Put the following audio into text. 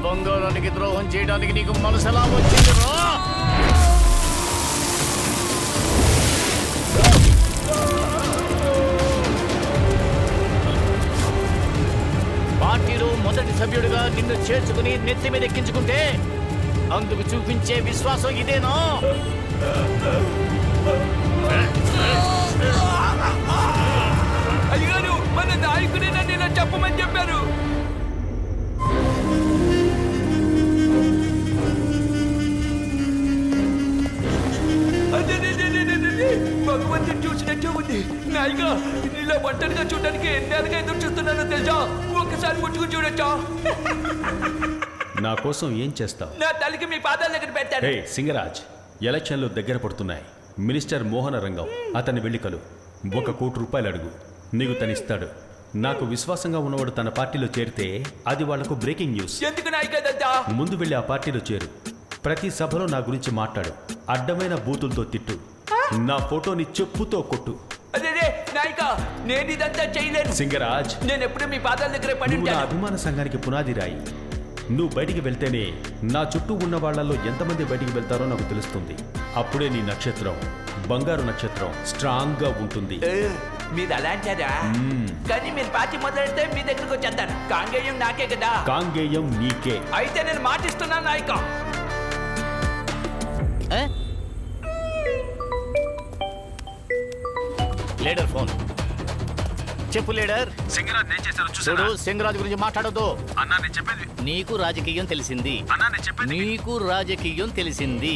బంగారానికి ద్రోహం చేయడానికి నీకు మనసు ఎలా వచ్చింది రా? పార్టీలో మొదటి సభ్యుడిగా నిన్ను చేర్చుకుని నెత్తి మీద ఎక్కించుకుంటే అందుకు చూపించే విశ్వాసం ఇదేనా? అయ్యగారు మన నాయకుడే నన్ను ఇలా చెప్పమని చెప్పారు. భగవంతుడు చూసినట్టే ఉంది. నాయక ఇలా ఒంటరిగా చూడడానికి ఎన్నేళ్ళగా ఎదురు చూస్తున్నానో తెలుసా? ఒక్కసారి ముట్టుకుని చూడొచ్చా? నా కోసం ఏం చేస్తావు? నా తల్లికి మీ పాదాల దగ్గర పెట్టాను. హే సింగరాజ్, ఎలక్షన్లు దగ్గర పడుతున్నాయి. మినిస్టర్ మోహన రంగం అతన్ని వెళ్ళి కలు. 1 కోటి రూపాయలు అడుగు, నీకు తనిస్తాడు. నాకు విశ్వాసంగా ఉన్నవాడు తన పార్టీలో చేరితే అది వాళ్లకు బ్రేకింగ్ న్యూస్. ఎందుకు నాయకదంతా? ముందు వెళ్ళి ఆ పార్టీలో చేరు. ప్రతి సభలో నా గురించి మాట్లాడు. అడ్డమైన బూతులతో తిట్టు. నా ఫోటోని చెప్పుతో కొట్టు. అదే నాయక, నేను ఇదంతా చేయలేను. సింగరాజ్, నేను ఎప్పుడు మీ పాదాల దగ్గరే పడి నువ్వు నా ఉంటాను. అభిమాన సంఘానికి పునాది రాయి. నువ్వు బయటికి వెళ్తేనే నా చుట్టూ ఉన్న వాళ్లలో ఎంతమంది బయటికి వెళ్తారో నాకు తెలుస్తుంది. అప్పుడే నీ నక్షత్రం, బంగారు నక్షత్రం, స్ట్రాంగ్ గా ఉంటుంది. మీరు అలా అంటారా? కానీ మీరు పార్టీ మొదలెడితే మీ దగ్గరకు వచ్చేస్తాను. కాంగేయం నాకే కదా. కాంగేయం నీకే. అయితే నేను మాటిస్తున్నాను నాయక. Leader phone. చెప్పు లీడర్. సింగరాజ్ నేను చేశాను చూడు, సింగరాజ్ గురించి మాట్లాడొద్దు. అన్నా నేను చెప్పేది. నీకు రాజకీయం తెలిసింది. అన్నా నేను చెప్పేది. నీకు రాజకీయం తెలిసింది.